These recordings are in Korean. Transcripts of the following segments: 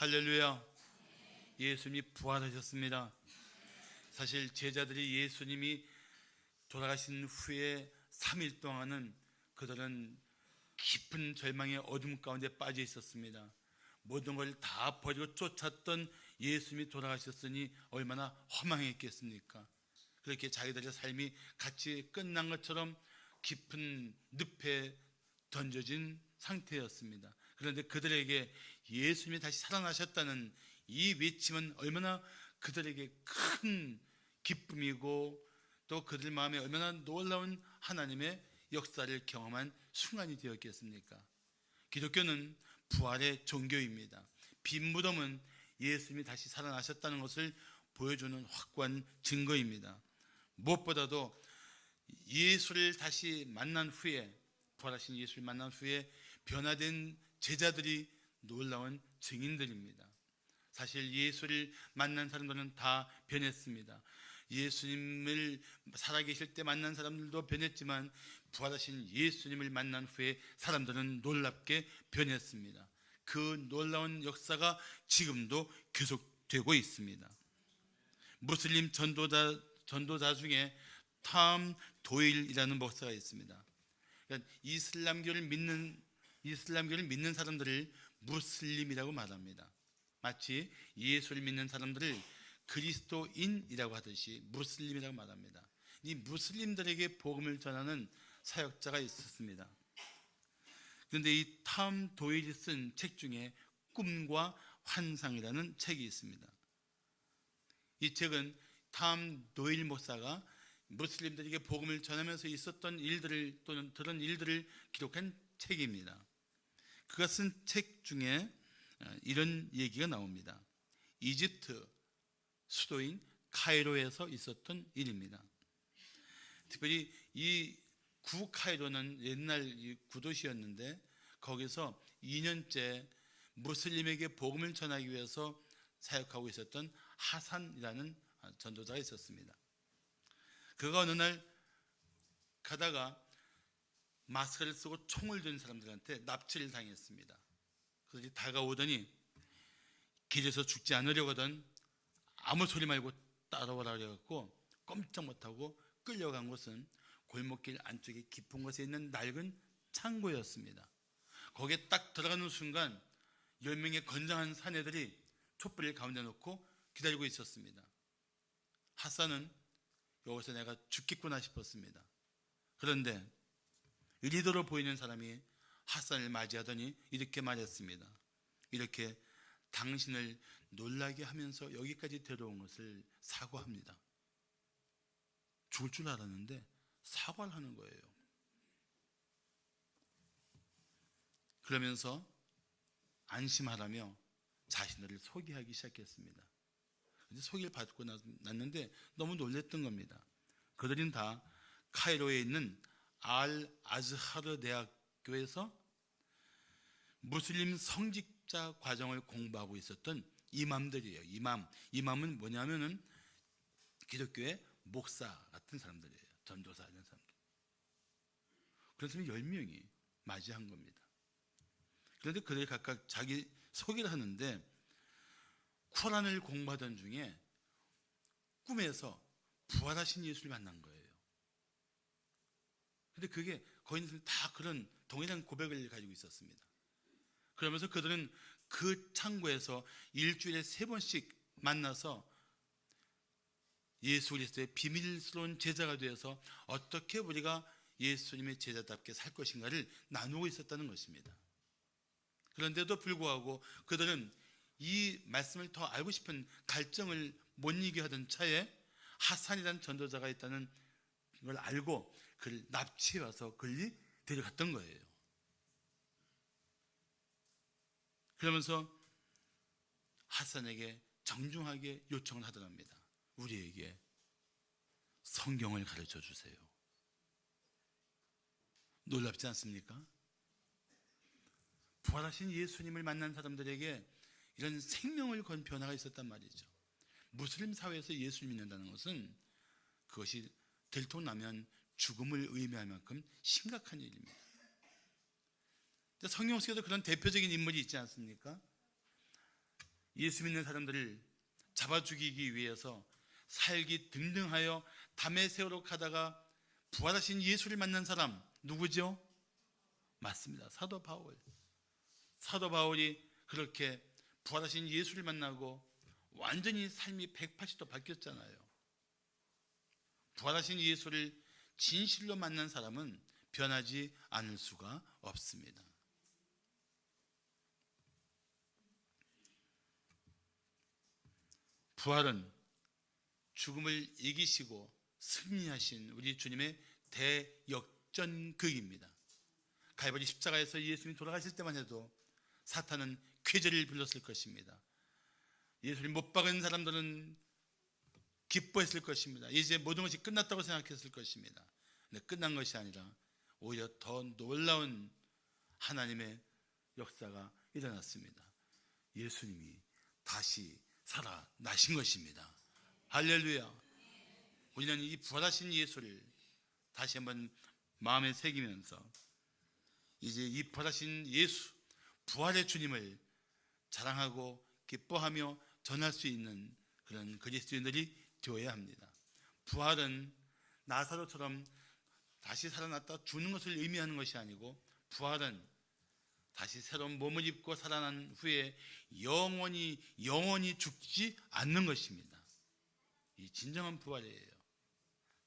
할렐루야. 예수님이 부활하셨습니다. 사실 제자들이 예수님이 돌아가신 후에 3일 동안은 그들은 깊은 절망의 어둠 가운데 빠져 있었습니다. 모든 걸 다 버리고 쫓았던 예수님이 돌아가셨으니 얼마나 허망했겠습니까? 그렇게 자기들의 삶이 같이 끝난 것처럼 깊은 늪에 던져진 상태였습니다. 그런데 그들에게 예수님이 다시 살아나셨다는 이 외침은 얼마나 그들에게 큰 기쁨이고 또 그들 마음에 얼마나 놀라운 하나님의 역사를 경험한 순간이 되었겠습니까? 기독교는 부활의 종교입니다. 빈 무덤은 예수님이 다시 살아나셨다는 것을 보여주는 확고한 증거입니다. 무엇보다도 예수를 다시 만난 후에, 부활하신 예수를 만난 후에 변화된 제자들이 놀라운 증인들입니다. 사실 예수를 만난 사람들은 다 변했습니다. 예수님을 살아계실 때 만난 사람들도 변했지만 부활하신 예수님을 만난 후에 사람들은 놀랍게 변했습니다. 그 놀라운 역사가 지금도 계속되고 있습니다. 무슬림 전도자 중에 탐 도일이라는 목사가 있습니다. 그러니까 이슬람교를 믿는 사람들을 무슬림이라고 말합니다. 마치 예수를 믿는 사람들을 그리스도인이라고 하듯이 무슬림이라고 말합니다. 이 무슬림들에게 복음을 전하는 사역자가 있었습니다. 그런데 이 탐 도일이 쓴 책 중에 꿈과 환상이라는 책이 있습니다. 이 책은 탐 도일 목사가 무슬림들에게 복음을 전하면서 있었던 일들을 또는 들은 일들을 기록한 책입니다. 그가 쓴 책 중에 이런 얘기가 나옵니다. 이집트 수도인 카이로에서 있었던 일입니다. 특별히 이 구 카이로는 옛날 구도시였는데 거기서 2년째 무슬림에게 복음을 전하기 위해서 사역하고 있었던 하산이라는 전도자가 있었습니다. 그가 어느 날 가다가 마스크를 쓰고 총을 든 사람들한테 납치를 당했습니다. 그래서 다가오더니 길에서 죽지 않으려고 하던 아무 소리 말고 따라오라 그래갖고 꼼짝 못하고 끌려간 곳은 골목길 안쪽에 깊은 곳에 있는 낡은 창고였습니다. 거기에 딱 들어가는 순간 10명의 건장한 사내들이 촛불을 가운데 놓고 기다리고 있었습니다. 하산은 여기서 내가 죽겠구나 싶었습니다. 그런데 리더로 보이는 사람이 하산을 맞이하더니 이렇게 말했습니다. 이렇게 당신을 놀라게 하면서 여기까지 데려온 것을 사과합니다. 죽을 줄 알았는데 사과를 하는 거예요. 그러면서 안심하라며 자신을 소개하기 시작했습니다. 근데 소개를 받고 났는데 너무 놀랬던 겁니다. 그들은 다 카이로에 있는 알 아즈하르 대학교에서 무슬림 성직자 과정을 공부하고 있었던 이맘들이에요. 이맘은 뭐냐면은 기독교의 목사 같은 사람들이에요. 전도사 하는 사람들. 그래서 10명이 맞이한 겁니다. 그런데 그들이 각각 자기 소개를 하는데 쿠란을 공부하던 중에 꿈에서 부활하신 예수를 만난 거예요. 근데 그게 거인들은 다 그런 동일한 고백을 가지고 있었습니다. 그러면서 그들은 그 창고에서 일주일에 3번씩 만나서 예수 그리스도의 비밀스러운 제자가 되어서 어떻게 우리가 예수님의 제자답게 살 것인가를 나누고 있었다는 것입니다. 그런데도 불구하고 그들은 이 말씀을 더 알고 싶은 갈증을 못 이기게 하던 차에 하산이라는 전도자가 있다는 걸 알고 그를 납치해 와서 그를 데려갔던 거예요. 그러면서 하산에게 정중하게 요청을 하더랍니다. 우리에게 성경을 가르쳐 주세요. 놀랍지 않습니까? 부활하신 예수님을 만난 사람들에게 이런 생명을 건 변화가 있었단 말이죠. 무슬림 사회에서 예수를 믿는다는 것은 그것이 들통나면 죽음을 의미할 만큼 심각한 일입니다. 성경 속에도 그런 대표적인 인물이 있지 않습니까? 예수 믿는 사람들을 잡아 죽이기 위해서 살기 등등하여 다메섹으로 가다가 부활하신 예수를 만난 사람 누구죠? 맞습니다. 사도 바울. 사도 바울이 그렇게 부활하신 예수를 만나고 완전히 삶이 180도 바뀌었잖아요. 부활하신 예수를 진실로 만난 사람은 변하지 않을 수가 없습니다. 부활은 죽음을 이기시고 승리하신 우리 주님의 대역전극입니다. 갈보리 십자가에서 예수님이 돌아가실 때만 해도 사탄은 쾌재를 불렀을 것입니다. 예수님 못 박은 사람들은 기뻐했을 것입니다. 이제 모든 것이 끝났다고 생각했을 것입니다. 근데 끝난 것이 아니라 오히려 더 놀라운 하나님의 역사가 일어났습니다. 예수님이 다시 살아나신 것입니다. 할렐루야. 우리는 이 부활하신 예수를 다시 한번 마음에 새기면서 이제 이 부활하신 예수, 부활의 주님을 자랑하고 기뻐하며 전할 수 있는 그런 그리스도인들이 되어야 합니다. 부활은 나사로처럼 다시 살아났다 죽는 것을 의미하는 것이 아니고, 부활은 다시 새로운 몸을 입고 살아난 후에 영원히 죽지 않는 것입니다. 이 진정한 부활이에요.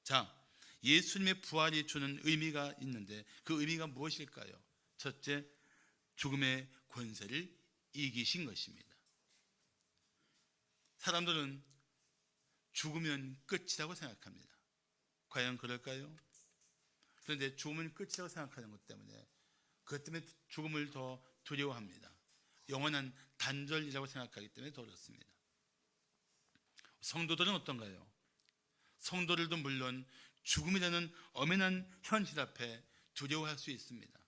자, 예수님의 부활이 주는 의미가 있는데 그 의미가 무엇일까요? 첫째, 죽음의 권세를 이기신 것입니다. 사람들은 죽으면 끝이라고 생각합니다. 과연 그럴까요? 그런데 죽음은 끝이라고 생각하는 것 때문에 그것 때문에 죽음을 더 두려워합니다. 영원한 단절이라고 생각하기 때문에 더 그렇습니다. 성도들은 어떤가요? 성도들도 물론 죽음이라는 엄연한 현실 앞에 두려워할 수 있습니다.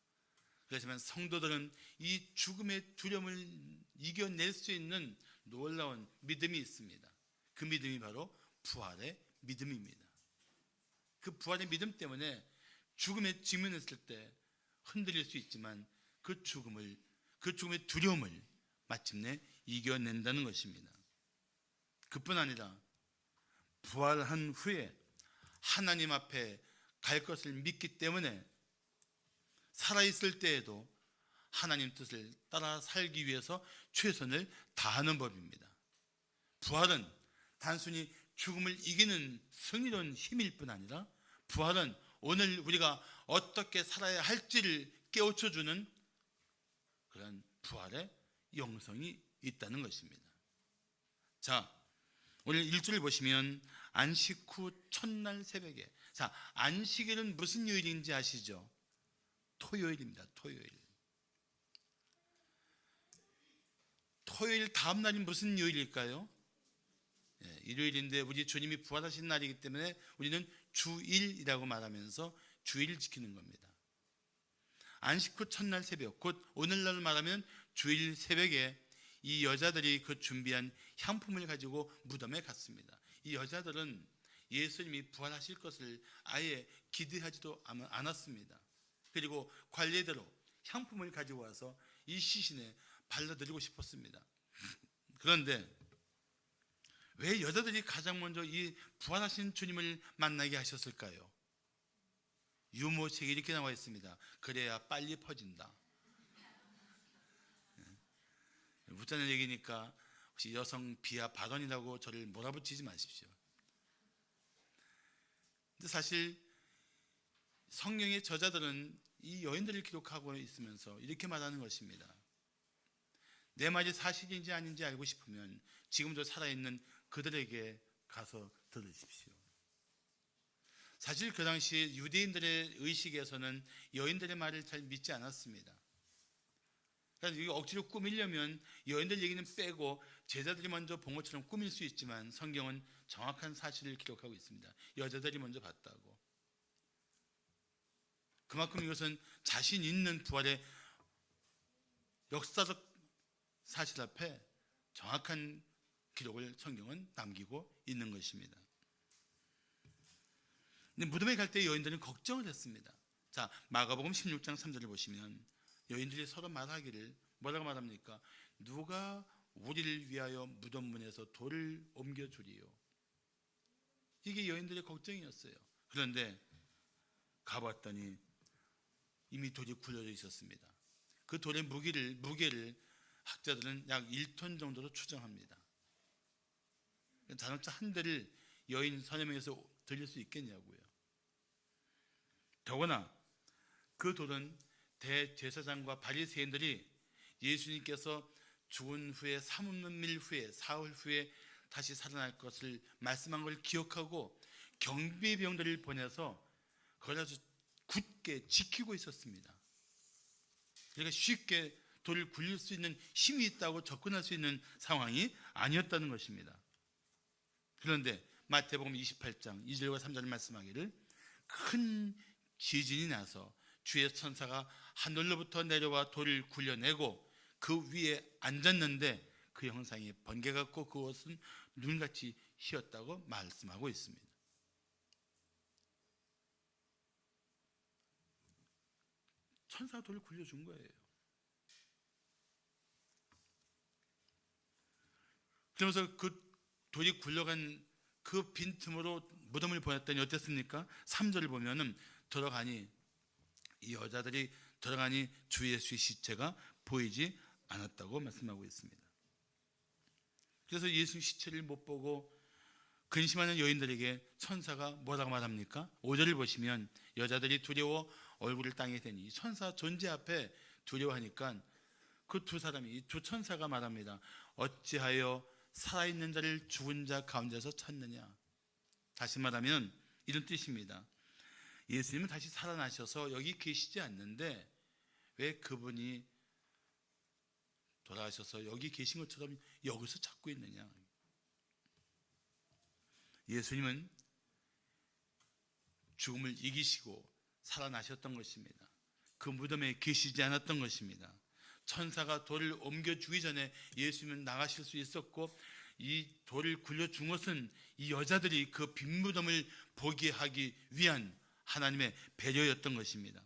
그렇지만 성도들은 이 죽음의 두려움을 이겨낼 수 있는 놀라운 믿음이 있습니다. 그 믿음이 바로 부활의 믿음입니다. 그 부활의 믿음 때문에 죽음에 직면했을 때 흔들릴 수 있지만 그 죽음의 두려움을 마침내 이겨낸다는 것입니다. 그뿐 아니라 부활한 후에 하나님 앞에 갈 것을 믿기 때문에 살아있을 때에도 하나님 뜻을 따라 살기 위해서 최선을 다하는 법입니다. 부활은 단순히 죽음을 이기는 승리로운 힘일 뿐 아니라 부활은 오늘 우리가 어떻게 살아야 할지를 깨우쳐주는 그런 부활의 영성이 있다는 것입니다. 자, 오늘 1절을 보시면 안식 후 첫날 새벽에, 자, 안식일은 무슨 요일인지 아시죠? 토요일입니다. 토요일 다음 날이 무슨 요일일까요? 일요일인데 우리 주님이 부활하신 날이기 때문에 우리는 주일이라고 말하면서 주일을 지키는 겁니다. 안식 후 첫날 새벽, 곧 오늘날 말하면 주일 새벽에 이 여자들이 그 준비한 향품을 가지고 무덤에 갔습니다. 이 여자들은 예수님이 부활하실 것을 아예 기대하지도 않았습니다. 그리고 관례대로 향품을 가지고 와서 이 시신에 발라드리고 싶었습니다. 그런데 왜 여자들이 가장 먼저 이 부활하신 주님을 만나게 하셨을까요? 유모책에 이렇게 나와 있습니다. 그래야 빨리 퍼진다. 웃자는 얘기니까 혹시 여성 비하 발언이라고 저를 몰아붙이지 마십시오. 근데 사실 성경의 저자들은 이 여인들을 기록하고 있으면서 이렇게 말하는 것입니다. 내 말이 사실인지 아닌지 알고 싶으면 지금도 살아있는 그들에게 가서 들으십시오. 사실 그 당시 유대인들의 의식에서는 여인들의 말을 잘 믿지 않았습니다. 그러니까 이거 억지로 꾸미려면 여인들 얘기는 빼고 제자들이 먼저 본 것처럼 꾸밀 수 있지만 성경은 정확한 사실을 기록하고 있습니다. 여자들이 먼저 봤다고. 그만큼 이것은 자신 있는 부활의 역사적 사실 앞에 정확한 기록을 성경은 남기고 있는 것입니다. 근데 무덤에 갈 때 여인들은 걱정을 했습니다. 자, 마가복음 16장 3절을 보시면 여인들이 서로 말하기를 뭐라고 말합니까? 누가 우리를 위하여 무덤 문에서 돌을 옮겨주리요. 이게 여인들의 걱정이었어요. 그런데 가봤더니 이미 돌이 굴려져 있었습니다. 그 돌의 무게를 학자들은 약 1톤 정도로 추정합니다. 자동차 한 대를 여인 서너 명에서 들릴 수 있겠냐고요. 더구나 그 돌은 대제사장과 바리새인들이 예수님께서 죽은 후에 3일 후에 사흘 후에 다시 살아날 것을 말씀한 걸 기억하고 경비병들을 보내서 그걸 아주 굳게 지키고 있었습니다. 그러니까 쉽게 돌을 굴릴 수 있는 힘이 있다고 접근할 수 있는 상황이 아니었다는 것입니다. 그런데 마태복음 28장 2절과 3절을 말씀하기를 큰 지진이 나서 주의 천사가 하늘로부터 내려와 돌을 굴려내고 그 위에 앉았는데 그 형상이 번개 같고 그 옷은 눈같이 휘었다고 말씀하고 있습니다. 천사가 돌을 굴려준 거예요. 그러면서 그 돌이 굴러간 그 빈틈으로 무덤을 보냈더니 어땠습니까? 3절을 보면은 이 여자들이 들어가니 주 예수의 시체가 보이지 않았다고 말씀하고 있습니다. 그래서 예수 시체를 못 보고 근심하는 여인들에게 천사가 뭐라고 말합니까? 5절을 보시면 여자들이 두려워 얼굴을 땅에 대니 천사 존재 앞에 두려워하니까 그 두 사람이, 이 두 천사가 말합니다. 어찌하여 살아있는 자를 죽은 자 가운데서 찾느냐. 다시 말하면 이런 뜻입니다. 예수님은 다시 살아나셔서 여기 계시지 않는데 왜 그분이 돌아가셔서 여기 계신 것처럼 여기서 찾고 있느냐. 예수님은 죽음을 이기시고 살아나셨던 것입니다. 그 무덤에 계시지 않았던 것입니다. 천사가 돌을 옮겨주기 전에 예수님은 나가실 수 있었고 이 돌을 굴려준 것은 이 여자들이 그 빈 무덤을 보게 하기 위한 하나님의 배려였던 것입니다.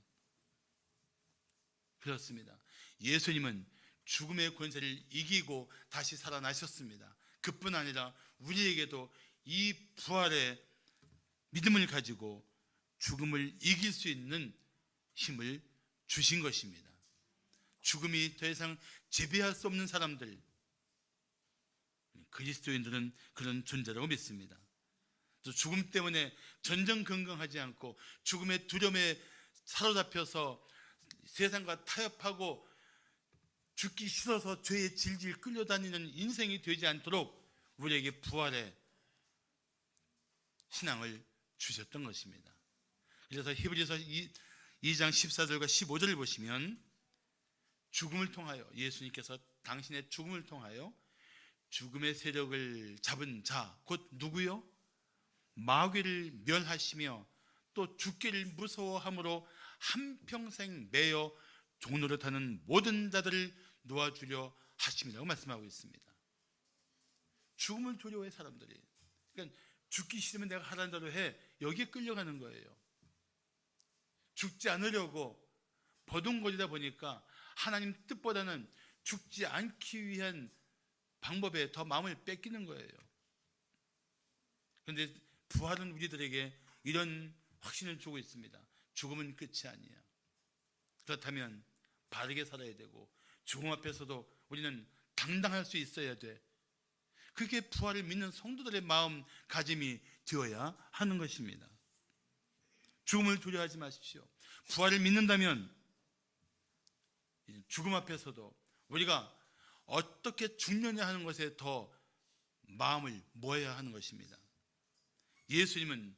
그렇습니다. 예수님은 죽음의 권세를 이기고 다시 살아나셨습니다. 그뿐 아니라 우리에게도 이 부활의 믿음을 가지고 죽음을 이길 수 있는 힘을 주신 것입니다. 죽음이 더 이상 지배할 수 없는 사람들, 그리스도인들은 그런 존재라고 믿습니다. 또 죽음 때문에 전전긍긍하지 않고 죽음의 두려움에 사로잡혀서 세상과 타협하고 죽기 싫어서 죄에 질질 끌려다니는 인생이 되지 않도록 우리에게 부활의 신앙을 주셨던 것입니다. 그래서 히브리서 2장 14절과 15절을 보시면 죽음을 통하여 예수님께서 당신의 죽음을 통하여 죽음의 세력을 잡은 자, 곧 누구요? 마귀를 멸하시며 또 죽기를 무서워함으로 한평생 매여 종노릇하는 모든 자들을 놓아주려 하심이라고 말씀하고 있습니다. 죽음을 두려워해 사람들이. 그러니까 죽기 싫으면 내가 하라는 대로 해. 여기에 끌려가는 거예요. 죽지 않으려고 버둥거리다 보니까 하나님 뜻보다는 죽지 않기 위한 방법에 더 마음을 뺏기는 거예요. 그런데 부활은 우리들에게 이런 확신을 주고 있습니다. 죽음은 끝이 아니야. 그렇다면 바르게 살아야 되고 죽음 앞에서도 우리는 당당할 수 있어야 돼. 그게 부활을 믿는 성도들의 마음가짐이 되어야 하는 것입니다. 죽음을 두려워하지 마십시오. 부활을 믿는다면 죽음 앞에서도 우리가 어떻게 죽느냐 하는 것에 더 마음을 모아야 하는 것입니다. 예수님은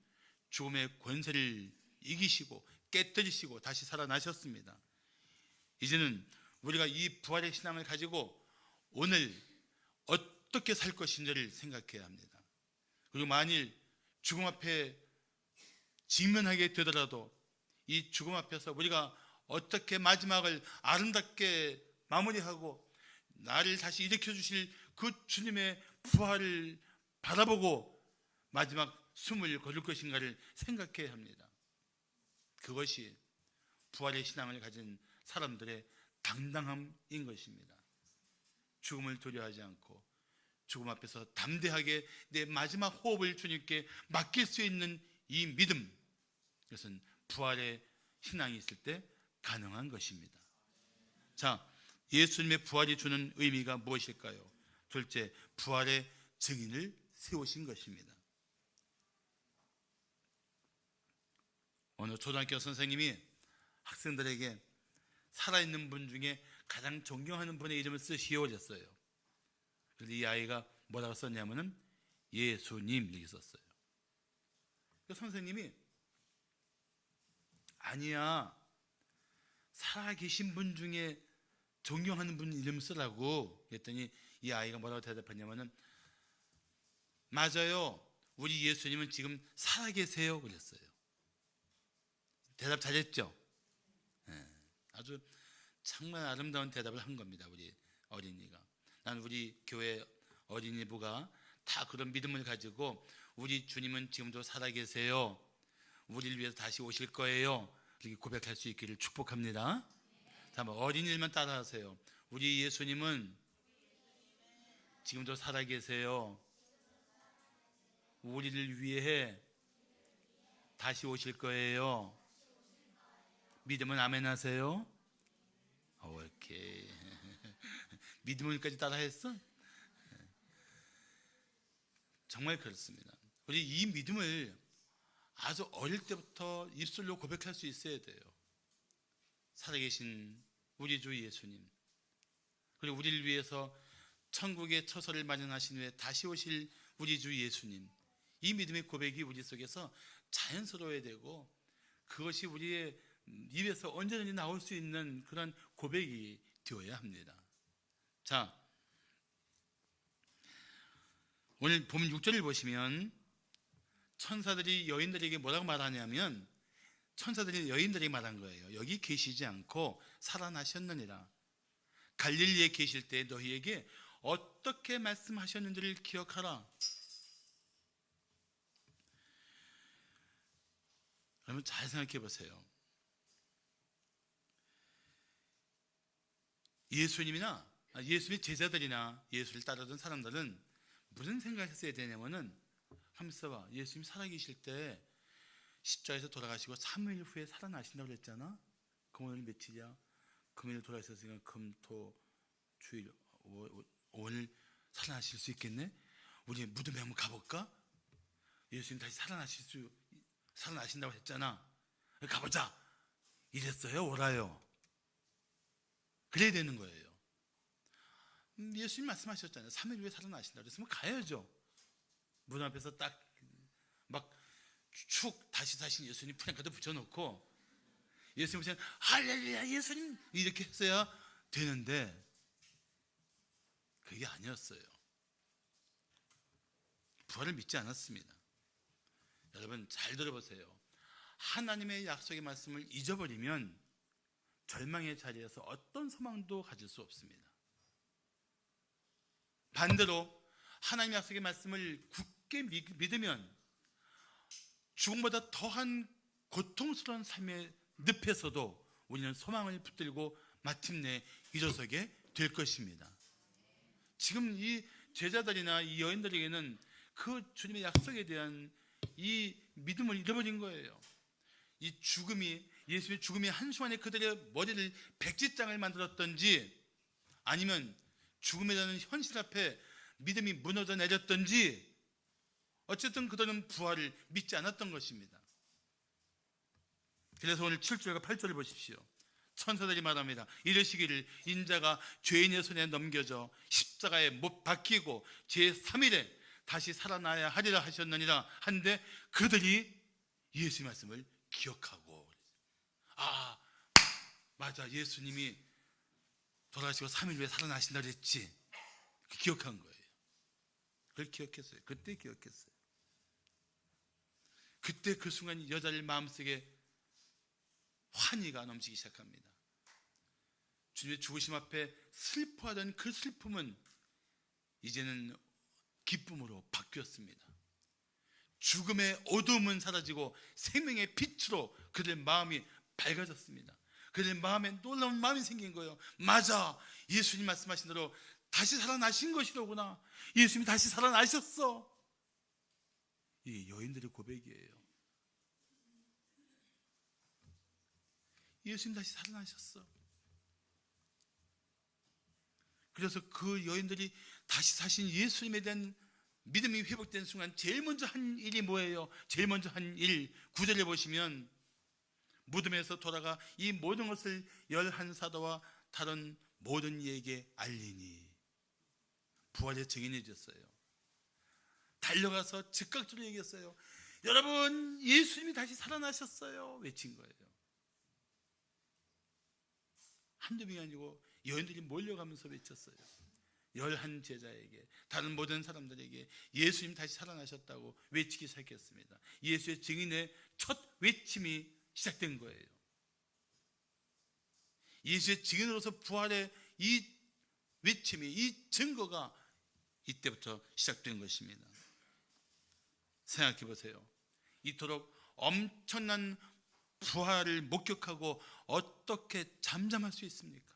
죽음의 권세를 이기시고 깨뜨리시고 다시 살아나셨습니다. 이제는 우리가 이 부활의 신앙을 가지고 오늘 어떻게 살 것인지를 생각해야 합니다. 그리고 만일 죽음 앞에 직면하게 되더라도 이 죽음 앞에서 우리가 어떻게 마지막을 아름답게 마무리하고 나를 다시 일으켜 주실 그 주님의 부활을 바라보고 마지막 숨을 거둘 것인가를 생각해야 합니다. 그것이 부활의 신앙을 가진 사람들의 당당함인 것입니다. 죽음을 두려워하지 않고 죽음 앞에서 담대하게 내 마지막 호흡을 주님께 맡길 수 있는 이 믿음, 이것은 부활의 신앙이 있을 때 가능한 것입니다. 자, 예수님의 부활이 주는 의미가 무엇일까요? 둘째, 부활의 증인을 세우신 것입니다. 어느 초등학교 선생님이 학생들에게 살아있는 분 중에 가장 존경하는 분의 이름을 쓰시오 그랬어요. 그런데 이 아이가 뭐라고 썼냐면은 예수님 이렇게 썼어요. 그 선생님이 아니야, 살아계신 분 중에 존경하는 분 이름 쓰라고 그랬더니 이 아이가 뭐라고 대답했냐면은 맞아요, 우리 예수님은 지금 살아계세요 그랬어요. 대답 잘했죠? 네, 아주 정말 아름다운 대답을 한 겁니다. 우리 어린이가. 난 우리 교회 어린이부가 다 그런 믿음을 가지고 우리 주님은 지금도 살아계세요, 우리를 위해서 다시 오실 거예요, 이렇게 고백할 수 있기를 축복합니다. 한번 어린이들만 따라하세요. 우리 예수님은 지금도 살아계세요, 우리를 위해 다시 오실 거예요. 믿으면 아멘 하세요. 오케이. 믿음을까지 따라했어? 정말 그렇습니다. 우리 이 믿음을 아주 어릴 때부터 입술로 고백할 수 있어야 돼요. 살아계신 우리 주 예수님, 그리고 우리를 위해서 천국의 처소를 마련하신 후에 다시 오실 우리 주 예수님, 이 믿음의 고백이 우리 속에서 자연스러워야 되고 그것이 우리의 입에서 언제든지 나올 수 있는 그런 고백이 되어야 합니다. 자, 오늘 본 6절을 보시면 천사들이 여인들에게 뭐라고 말하냐면, 천사들이 여인들에게 말한 거예요. 여기 계시지 않고 살아나셨느니라. 갈릴리에 계실 때 너희에게 어떻게 말씀하셨는지를 기억하라. 여러분 잘 생각해 보세요. 예수님이나 예수의 제자들이나 예수를 따르던 사람들은 무슨 생각을 했어야 되냐면은, 하면서 봐, 예수님이 살아계실 때 십자가에서 돌아가시고 3일 후에 살아나신다고 그랬잖아. 그럼 오늘 며칠이야? 금요일 돌아가셨으니까 금, 토, 주일, 오늘 살아나실 수 있겠네? 우리 무덤에 한번 가볼까? 예수님 다시 살아나신다고 했잖아. 가보자 이랬어요? 오라요? 그래야 되는 거예요. 예수님 말씀하셨잖아요. 3일 후에 살아나신다고 그랬으면 가야죠. 무덤 앞에서 딱 막 축 다시 사신 예수님 프랭카드 붙여놓고 예수님 보시면 할렐루야 예수님 이렇게 했어야 되는데 그게 아니었어요. 부활을 믿지 않았습니다. 여러분 잘 들어보세요. 하나님의 약속의 말씀을 잊어버리면 절망의 자리에서 어떤 소망도 가질 수 없습니다. 반대로 하나님의 약속의 말씀을 굳게 믿으면 죽음보다 더한 고통스러운 삶의 늪에서도 우리는 소망을 붙들고 마침내 일어서게 될 것입니다. 지금 이 제자들이나 이 여인들에게는 그 주님의 약속에 대한 이 믿음을 잃어버린 거예요. 이 죽음이, 예수의 죽음이 한순간에 그들의 머리를 백지장을 만들었던지 아니면 죽음이라는 현실 앞에 믿음이 무너져 내렸던지 어쨌든 그들은 부활을 믿지 않았던 것입니다. 그래서 오늘 7절과 8절을 보십시오. 천사들이 말합니다. 이르시기를 인자가 죄인의 손에 넘겨져 십자가에 못 박히고 제3일에 다시 살아나야 하리라 하셨느니라 한데 그들이 예수의 말씀을 기억하고, 아 맞아, 예수님이 돌아가시고 3일 후에 살아나신다 그랬지. 기억한 거예요. 그걸 기억했어요. 그때 기억했어요. 그때 그 순간 여자들 마음속에 환희가 넘치기 시작합니다. 주님의 죽으심 앞에 슬퍼하던 그 슬픔은 이제는 기쁨으로 바뀌었습니다. 죽음의 어두움은 사라지고 생명의 빛으로 그들의 마음이 밝아졌습니다. 그들의 마음에 놀라운 마음이 생긴 거예요. 맞아, 예수님 말씀하신 대로 다시 살아나신 것이로구나. 예수님이 다시 살아나셨어. 이 여인들의 고백이에요. 예수님 다시 살아나셨어. 그래서 그 여인들이 다시 사신 예수님에 대한 믿음이 회복된 순간 제일 먼저 한 일이 뭐예요? 제일 먼저 한 일, 9절에 보시면 무덤에서 돌아가 이 모든 것을 11사도와 다른 모든 이에게 알리니 부활의 증인이 되었어요. 달려가서 즉각적으로 얘기했어요. 여러분, 예수님이 다시 살아나셨어요. 외친 거예요. 한두 명이 아니고 여인들이 몰려가면서 외쳤어요. 11제자에게, 다른 모든 사람들에게 예수님 다시 살아나셨다고 외치기 시작했습니다. 예수의 증인의 첫 외침이 시작된 거예요. 예수의 증인으로서 부활의 이 외침이, 이 증거가 이때부터 시작된 것입니다. 생각해 보세요. 이토록 엄청난 부활을 목격하고 어떻게 잠잠할 수 있습니까?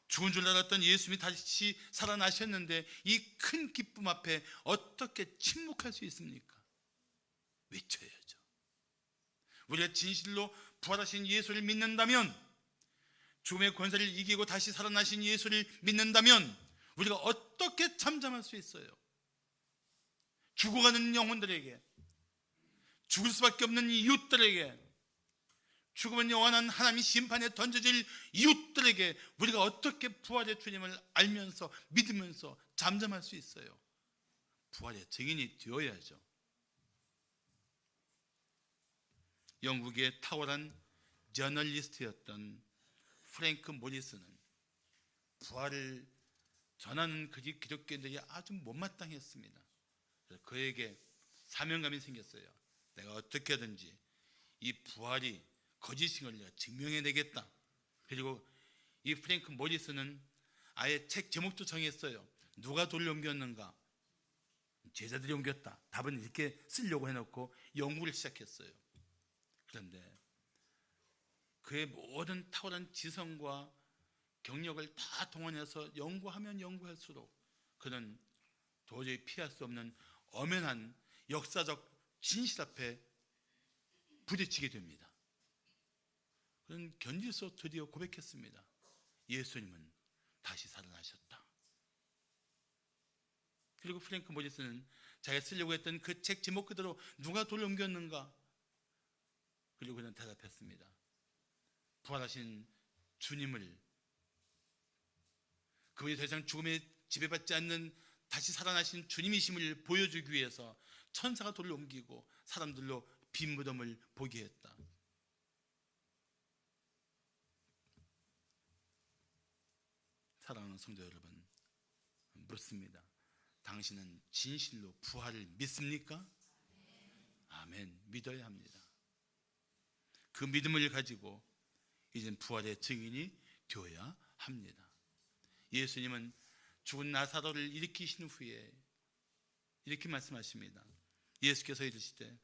죽은 줄 알았던 예수님이 다시 살아나셨는데 이 큰 기쁨 앞에 어떻게 침묵할 수 있습니까? 외쳐야죠. 우리가 진실로 부활하신 예수를 믿는다면, 죽음의 권세를 이기고 다시 살아나신 예수를 믿는다면 우리가 어떻게 잠잠할 수 있어요? 죽어가는 영혼들에게, 죽을 수밖에 없는 이웃들에게, 죽으면 영원한 하나님의 심판에 던져질 이웃들에게 우리가 어떻게 부활의 주님을 알면서 믿으면서 잠잠할 수 있어요? 부활의 증인이 되어야죠. 영국의 탁월한 저널리스트였던 프랭크 모리스는 부활을 전하는 그 기독교인들이 아주 못마땅했습니다. 그래서 그에게 사명감이 생겼어요. 내가 어떻게든지 이 부활이 거짓인 걸 내가 증명해내겠다. 그리고 이 프랭크 모리스는 아예 책 제목도 정했어요. 누가 돌려 옮겼는가? 제자들이 옮겼다. 답은 이렇게 쓰려고 해놓고 연구를 시작했어요. 그런데 그의 모든 탁월한 지성과 경력을 다 동원해서 연구하면 연구할수록 그는 도저히 피할 수 없는 엄연한 역사적 진실 앞에 부딪히게 됩니다. 그는 견딜 수 없어 드디어 고백했습니다. 예수님은 다시 살아나셨다. 그리고 프랭크 모리스는 자기가 쓰려고 했던 그 책 제목 그대로 누가 돌려옮겼는가? 그리고 그는 대답했습니다. 부활하신 주님을, 그분이 더 이상 죽음에 지배받지 않는 다시 살아나신 주님이심을 보여주기 위해서 천사가 돌을 옮기고 사람들로 빈 무덤을 보게 했다. 사랑하는 성도 여러분, 묻습니다. 당신은 진실로 부활을 믿습니까? 아멘. 믿어야 합니다. 그 믿음을 가지고 이젠 부활의 증인이 되어야 합니다. 예수님은 죽은 나사로를 일으키신 후에 이렇게 말씀하십니다. 예수께서 이르시되,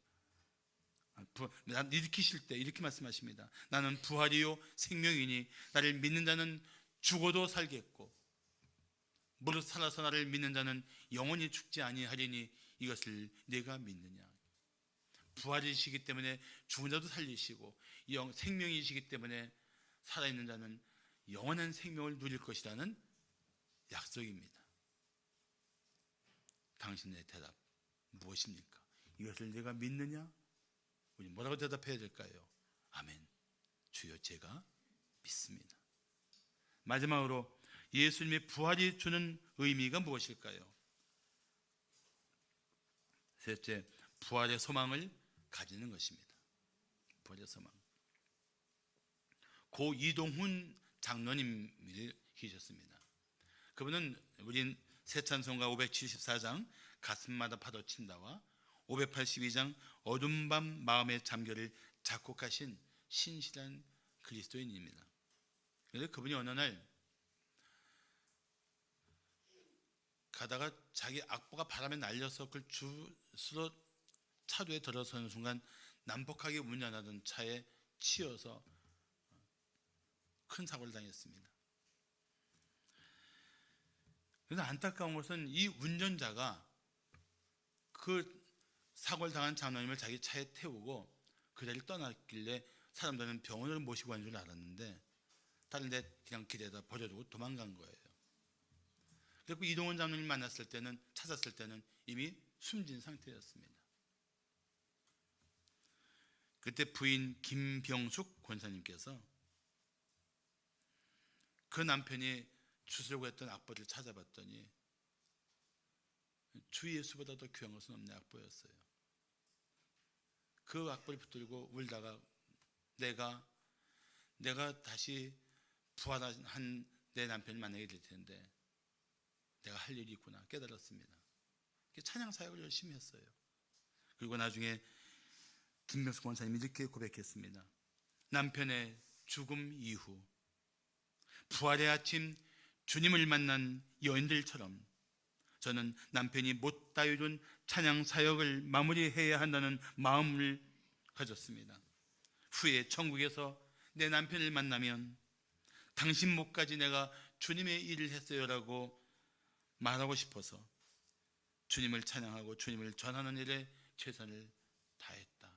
일으키실 때 이렇게 말씀하십니다. 나는 부활이요 생명이니 나를 믿는 자는 죽어도 살겠고 무릇 살아서 나를 믿는 자는 영원히 죽지 아니하리니 이것을 내가 믿느냐. 부활이시기 때문에 죽은 자도 살리시고 생명이시기 때문에 살아있는 자는 영원한 생명을 누릴 것이라는 약속입니다. 당신의 대답 무엇입니까? 이것을 내가 믿느냐? 우리 뭐라고 대답해야 될까요? 아멘. 주여 제가 믿습니다. 마지막으로 예수님의 부활이 주는 의미가 무엇일까요? 셋째, 부활의 소망을 가지는 것입니다. 부활의 소망. 고 이동훈 장로님이 계셨습니다. 그분은 우린 새찬송가 574장 가슴마다 파도친다와 582장 어둠 밤 마음의 잠결을 작곡하신 신실한 그리스도인입니다. 그런데 그분이 어느 날 가다가 자기 악보가 바람에 날려서 그걸 주스러 차도에 들어서는 순간 난폭하게 운전하던 차에 치여서 큰 사고를 당했습니다. 그래서 안타까운 것은 이 운전자가 그 사고를 당한 장로님을 자기 차에 태우고 그 자리를 떠났길래 사람들은 병원을 모시고 간 줄 알았는데 다른 데 그냥 길에다 버려두고 도망간 거예요. 그리고 이동원 장로님 만났을 때는, 찾았을 때는 이미 숨진 상태였습니다. 그때 부인 김병숙 권사님께서 그 남편이 주스려고 했던 악보를 찾아봤더니 주 예수보다 더 귀한 것은 없는 악보였어요. 그 악보를 붙들고 울다가 내가 다시 부활한 내 남편을 만나게 될 텐데 내가 할 일이 있구나 깨달았습니다. 찬양 사역을 열심히 했어요. 그리고 나중에 김병숙 권사님이 이렇게 고백했습니다. 남편의 죽음 이후 부활의 아침 주님을 만난 여인들처럼 저는 남편이 못다 이룬 찬양 사역을 마무리해야 한다는 마음을 가졌습니다. 후에 천국에서 내 남편을 만나면 당신 목까지 내가 주님의 일을 했어요라고 말하고 싶어서 주님을 찬양하고 주님을 전하는 일에 최선을 다했다.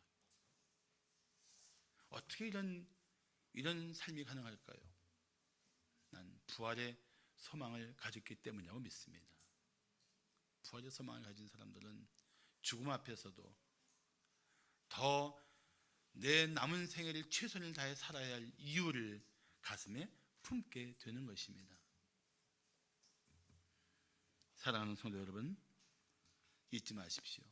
어떻게 이런 삶이 가능할까요? 난 부활의 소망을 가졌기 때문이라고 믿습니다. 부활의 소망을 가진 사람들은 죽음 앞에서도 더 내 남은 생애를 최선을 다해 살아야 할 이유를 가슴에 품게 되는 것입니다. 사랑하는 성도 여러분, 잊지 마십시오.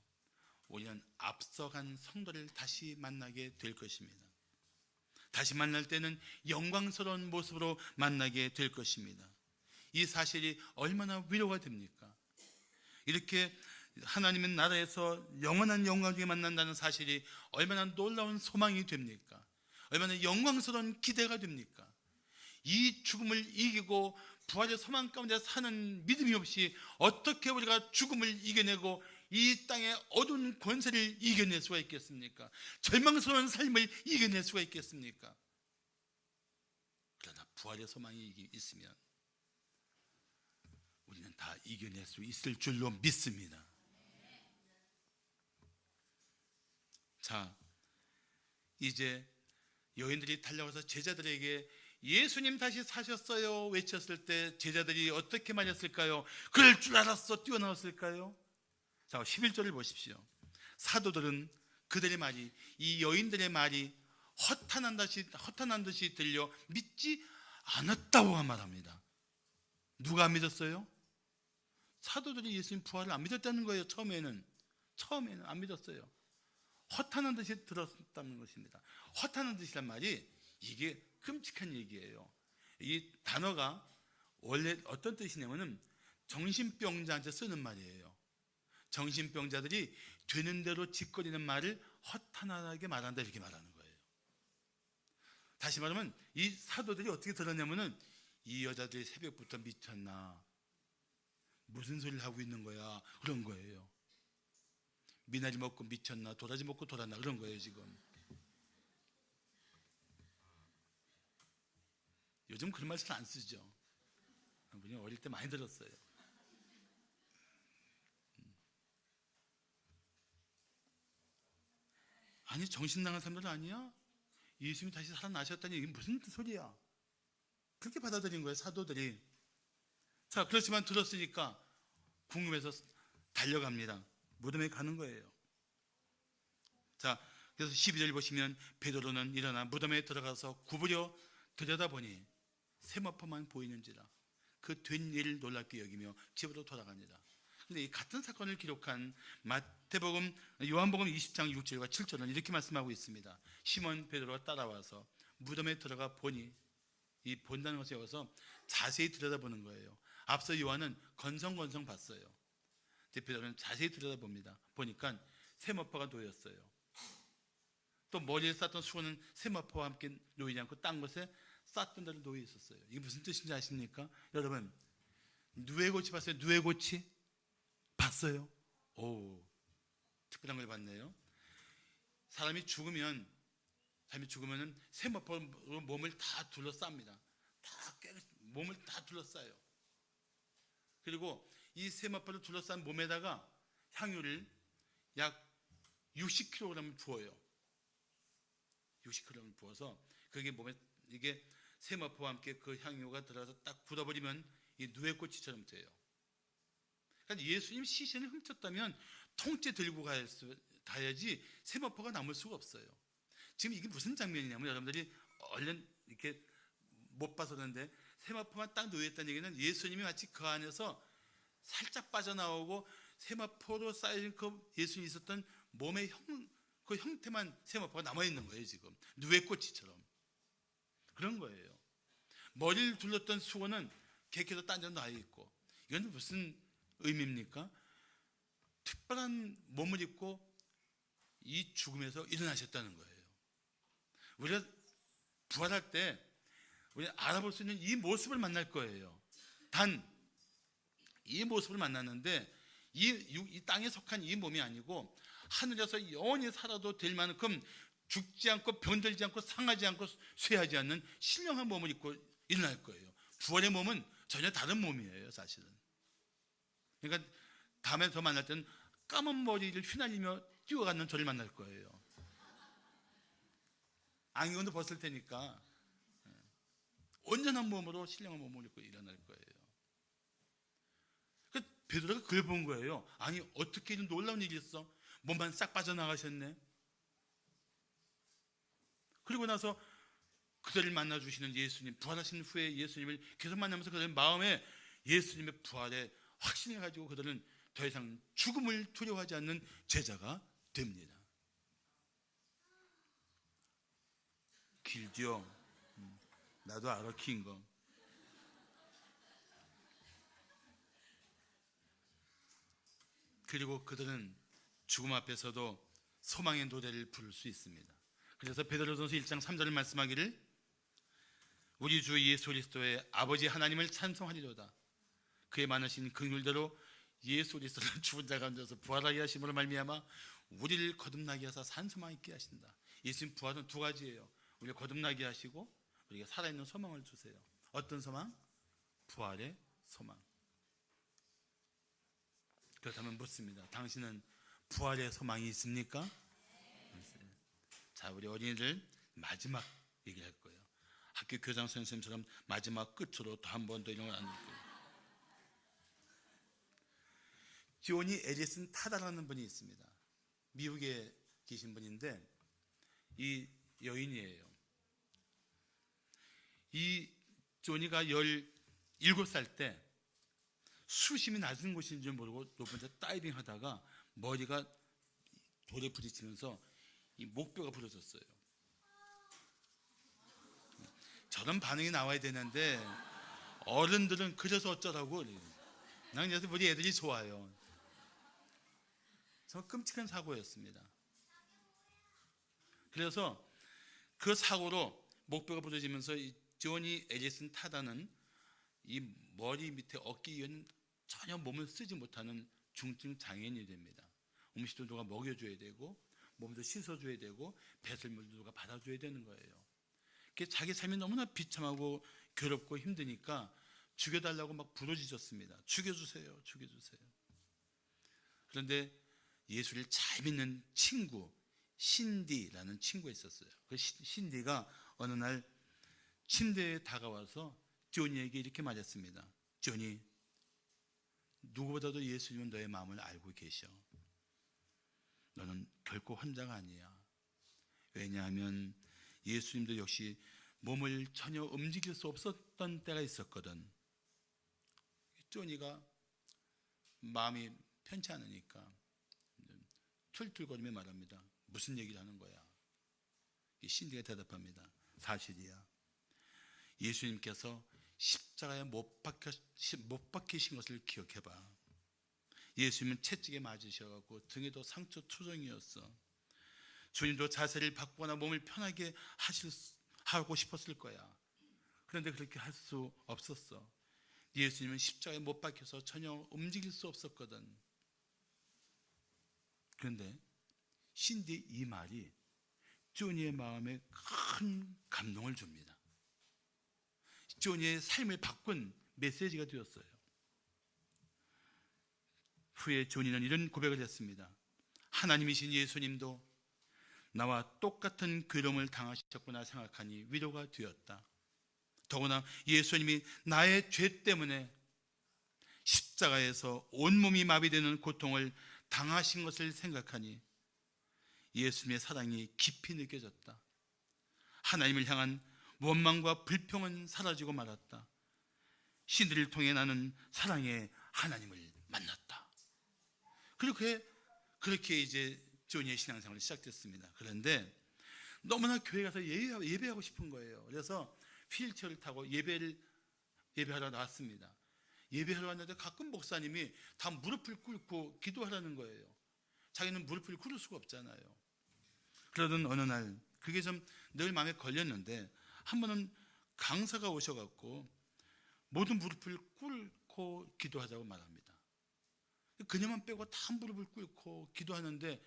우리는 앞서간 성도를 다시 만나게 될 것입니다. 다시 만날 때는 영광스러운 모습으로 만나게 될 것입니다. 이 사실이 얼마나 위로가 됩니까? 이렇게 하나님의 나라에서 영원한 영광 중에 만난다는 사실이 얼마나 놀라운 소망이 됩니까? 얼마나 영광스러운 기대가 됩니까? 이 죽음을 이기고 부활의 소망 가운데 사는 믿음이 없이 어떻게 우리가 죽음을 이겨내고 이 땅의 어두운 권세를 이겨낼 수가 있겠습니까? 절망스러운 삶을 이겨낼 수가 있겠습니까? 그러나 부활의 소망이 있으면 우리는 다 이겨낼 수 있을 줄로 믿습니다. 자, 이제 여인들이 달려와서 제자들에게 예수님 다시 사셨어요 외쳤을 때 제자들이 어떻게 말했을까요? 그럴 줄 알았어 뛰어나왔을까요? 자, 11절을 보십시오. 사도들은 그들의 말이, 이 여인들의 말이 허탄한 듯이 들려 믿지 않았다고 말합니다. 누가 안 믿었어요? 사도들이 예수님 부활을 안 믿었다는 거예요. 처음에는 안 믿었어요. 허탄한 듯이 들었다는 것입니다. 허탄한 듯이란 말이 이게 끔찍한 얘기예요. 이 단어가 원래 어떤 뜻이냐면은 정신병자한테 쓰는 말이에요. 정신병자들이 되는 대로 짓거리는 말을 허탄하게 말한다 이렇게 말하는 거예요. 다시 말하면 이 사도들이 어떻게 들었냐면은 이 여자들이 새벽부터 미쳤나? 무슨 소리를 하고 있는 거야? 그런 거예요. 미나리 먹고 미쳤나? 도라지 먹고 돌았나? 그런 거예요 지금. 요즘 그런 말 잘 안 쓰죠. 우리 어릴 때 많이 들었어요. 아니 정신 나간 사람들 아니야? 예수님이 다시 살아나셨다니 이게 무슨 소리야? 그렇게 받아들인 거예요 사도들이. 자, 그렇지만 들었으니까 궁금해서 달려갑니다. 무덤에 가는 거예요. 자, 그래서 12절 보시면 베드로는 일어나 무덤에 들어가서 구부려 들여다보니 세마포만 보이는지라 그 된 일을 놀랍게 여기며 집으로 돌아갑니다. 근데 이 같은 사건을 기록한 마태복음, 요한복음 20장 6절과 7절은 이렇게 말씀하고 있습니다. 시몬 베드로가 따라와서 무덤에 들어가 보니, 이 본다는 것에 여기서 자세히 들여다보는 거예요. 앞서 요한은 건성건성 봤어요. 베드로는 자세히 들여다봅니다. 보니까 세마포가 놓였어요. 또 머리에 쌌던 수건은 세마포와 함께 놓이지 않고 딴 곳에 쌌던 대로 놓여 있었어요. 이게 무슨 뜻인지 아십니까? 여러분, 누에고치 봤어요? 누에고치? 봤어요? 오, 특별한 걸 봤네요. 사람이 죽으면 세마포로 몸을 다 둘러쌉니다. 몸을 다 둘러싸요. 그리고 이 세마포를 둘러싼 몸에다가 향유를 약 60kg을 부어요. 60kg을 부어서 그게 몸에, 이게 세마포와 함께 그 향유가 들어가서 딱 굳어버리면 이 누에꽃이처럼 돼요. 그러니까 예수님 시신을 훔쳤다면 통째 들고 가야지 세마포가 남을 수가 없어요. 지금 이게 무슨 장면이냐면, 여러분들이 얼른 이렇게 못 봐서 그런데 세마포가 딱 놓여있다는 얘기는 예수님이 마치 그 안에서 살짝 빠져나오고 세마포로 쌓인 그 예수님이 있었던 몸의 그 형태만 세마포가 남아있는 거예요. 지금 누에꽃이처럼 그런 거예요. 머리를 둘렀던 수건은 개켜서 딴 데 놔 있고, 이건 무슨 의미입니까? 특별한 몸을 입고 이 죽음에서 일어나셨다는 거예요. 우리가 부활할 때 우리가 알아볼 수 있는 이 모습을 만날 거예요. 단 이 모습을 만났는데 이 땅에 속한 이 몸이 아니고 하늘에서 영원히 살아도 될 만큼 죽지 않고 병들지 않고 상하지 않고 쇠하지 않는 신령한 몸을 입고 일어날 거예요. 부활의 몸은 전혀 다른 몸이에요, 사실은. 그러니까 다음에 더 만날 때는 까만 머리를 휘날리며 뛰어가는 저를 만날 거예요. 안경도 벗을 테니까 온전한 몸으로 신령한 몸을 입고 일어날 거예요. 그러니까 베드로가 그걸 본 거예요. 아니, 어떻게 이런 놀라운 일이 있어? 몸만 싹 빠져나가셨네. 그리고 나서 그들을 만나주시는 예수님, 부활하신 후에 예수님을 계속 만나면서 그들의 마음에 예수님의 부활의 확신을 가지고 그들은 더 이상 죽음을 두려워하지 않는 제자가 됩니다. 길죠? 나도 알아, 긴 거. 그리고 그들은 죽음 앞에서도 소망의 노래를 부를 수 있습니다. 그래서 베드로전서 1장 3절을 말씀하기를, 우리 주 예수 그리스도의 아버지 하나님을 찬송하리로다. 그의 많으신 긍휼대로 예수 그리스도를 죽은 자 가운데서 부활하게 하심으로 말미암아 우리를 거듭나게 하사 산 소망 있게 하신다. 예수님 부활은 두 가지예요. 우리를 거듭나게 하시고 우리가 살아있는 소망을 주세요. 어떤 소망? 부활의 소망. 그렇다면 묻습니다. 당신은 부활의 소망이 있습니까? 자, 우리 어린이들 마지막 얘기할 거예요. 학교 교장 선생님처럼 마지막 끝으로 또 한 번 더 이런 걸 안 할게요. 조니 에리슨 타다라는 분이 있습니다. 미국에 계신 분인데 이 여인이에요. 이 조니가 17살 때 수심이 낮은 곳인지 모르고 높은 데 다이빙 하다가 머리가 돌에 부딪히면서 이 목뼈가 부러졌어요. 저런 반응이 나와야 되는데 어른들은 그래서 어쩌라고. 난 그래서 우리 애들이 좋아요. 정말 끔찍한 사고였습니다. 그래서 그 사고로 목뼈가 부러지면서 이 조니 에리슨 타다는 이 머리 밑에 어깨 이어는 전혀 몸을 쓰지 못하는 중증 장애인이 됩니다. 음식도 누가 먹여줘야 되고 몸도 씻어줘야 되고 배설물도 누가 받아줘야 되는 거예요. 자기 삶이 너무나 비참하고 괴롭고 힘드니까 죽여달라고 막 부르짖었습니다. 죽여주세요, 죽여주세요. 그런데 예수를 잘 믿는 친구 신디라는 친구가 있었어요. 그 신디가 어느 날 침대에 다가와서 조니에게 이렇게 말했습니다. 조니, 누구보다도 예수님은 너의 마음을 알고 계셔. 너는 결코 혼자가 아니야. 왜냐하면 예수님도 역시 몸을 전혀 움직일 수 없었던 때가 있었거든. 조니가 마음이 편치 않으니까 툴툴거리며 말합니다. 무슨 얘기를 하는 거야? 신디가 대답합니다. 사실이야. 예수님께서 십자가에 못 박히신 것을 기억해봐. 예수님은 채찍에 맞으셔갖고 등에도 상처 투성이었어. 주님도 자세를 바꾸거나 몸을 편하게 하고 싶었을 거야. 그런데 그렇게 할 수 없었어. 예수님은 십자가에 못 박혀서 전혀 움직일 수 없었거든. 그런데 신디 이 말이 조니의 마음에 큰 감동을 줍니다. 조니의 삶을 바꾼 메시지가 되었어요. 후에 존이는 이런 고백을 했습니다. 하나님이신 예수님도 나와 똑같은 괴로움을 당하셨구나 생각하니 위로가 되었다. 더구나 예수님이 나의 죄 때문에 십자가에서 온몸이 마비되는 고통을 당하신 것을 생각하니 예수님의 사랑이 깊이 느껴졌다. 하나님을 향한 원망과 불평은 사라지고 말았다. 신들을 통해 나는 사랑의 하나님을 만났다. 그렇게 이제 조니의 신앙생활이 시작됐습니다. 그런데 너무나 교회 가서 예배하고 싶은 거예요. 그래서 휠체어를 타고 예배하러 나왔습니다. 예배하러 왔는데 가끔 목사님이 다 무릎을 꿇고 기도하라는 거예요. 자기는 무릎을 꿇을 수가 없잖아요. 그러던 어느 날 그게 좀 늘 마음에 걸렸는데 한 번은 강사가 오셔갖고 모든 무릎을 꿇고 기도하자고 말합니다. 그녀만 빼고 다 무릎을 꿇고 기도하는데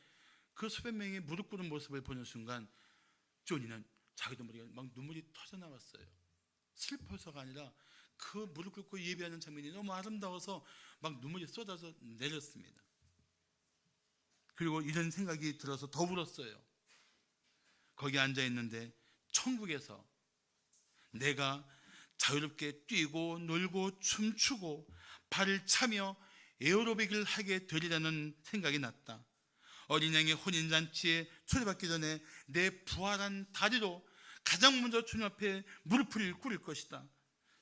그 수백 명이 무릎 꿇은 모습을 보는 순간 조니는 자기도 모르게 막 눈물이 터져 나왔어요. 슬퍼서가 아니라 그 무릎 꿇고 예배하는 장면이 너무 아름다워서 막 눈물이 쏟아져 내렸습니다. 그리고 이런 생각이 들어서 더 울었어요. 거기 앉아 있는데 천국에서 내가 자유롭게 뛰고 놀고 춤추고 발을 차며 에어로빅을 하게 되리라는 생각이 났다. 어린 양의 혼인잔치에 초대받기 전에 내 부활한 다리로 가장 먼저 주님 앞에 무릎을 꿇을 것이다.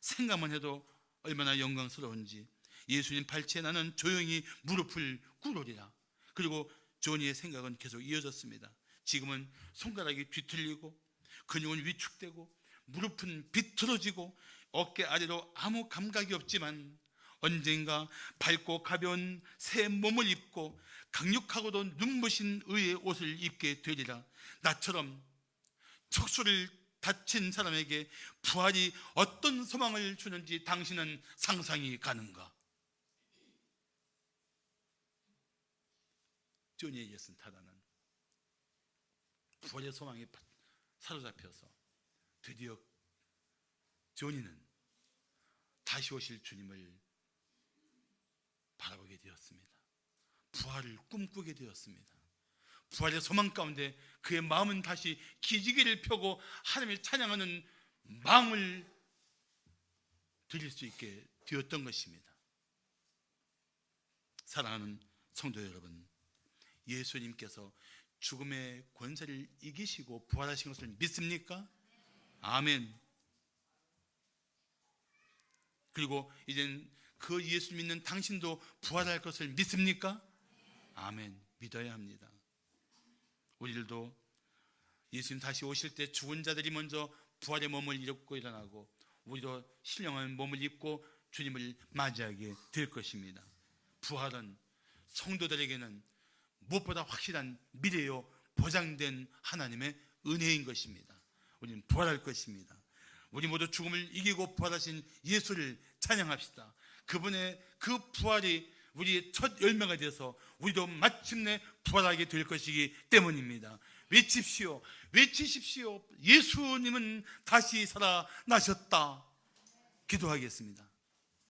생각만 해도 얼마나 영광스러운지. 예수님 발치에 나는 조용히 무릎을 꿇으리라. 그리고 조니의 생각은 계속 이어졌습니다. 지금은 손가락이 뒤틀리고 근육은 위축되고 무릎은 비틀어지고 어깨 아래로 아무 감각이 없지만 언젠가 밝고 가벼운 새 몸을 입고 강력하고도 눈부신 의의 옷을 입게 되리라. 나처럼 척수를 다친 사람에게 부활이 어떤 소망을 주는지 당신은 상상이 가는가? 조니의 예슨 타다는 부활의 소망에 사로잡혀서 드디어 조니는 다시 오실 주님을 바라보게 되었습니다. 부활을 꿈꾸게 되었습니다. 부활의 소망 가운데 그의 마음은 다시 기지개를 펴고 하나님을 찬양하는 마음을 드릴 수 있게 되었던 것입니다. 사랑하는 성도 여러분, 예수님께서 죽음의 권세를 이기시고 부활하신 것을 믿습니까? 아멘. 그리고 이젠 그 예수 믿는 당신도 부활할 것을 믿습니까? 아멘. 믿어야 합니다. 우리들도 예수님 다시 오실 때 죽은 자들이 먼저 부활의 몸을 입고 일어나고 우리도 신령한 몸을 입고 주님을 맞이하게 될 것입니다. 부활은 성도들에게는 무엇보다 확실한 미래요 보장된 하나님의 은혜인 것입니다. 우리는 부활할 것입니다. 우리 모두 죽음을 이기고 부활하신 예수를 찬양합시다. 그분의 그 부활이 우리의 첫 열매가 돼서 우리도 마침내 부활하게 될 것이기 때문입니다. 외칩시오. 외치십시오. 예수님은 다시 살아나셨다. 기도하겠습니다.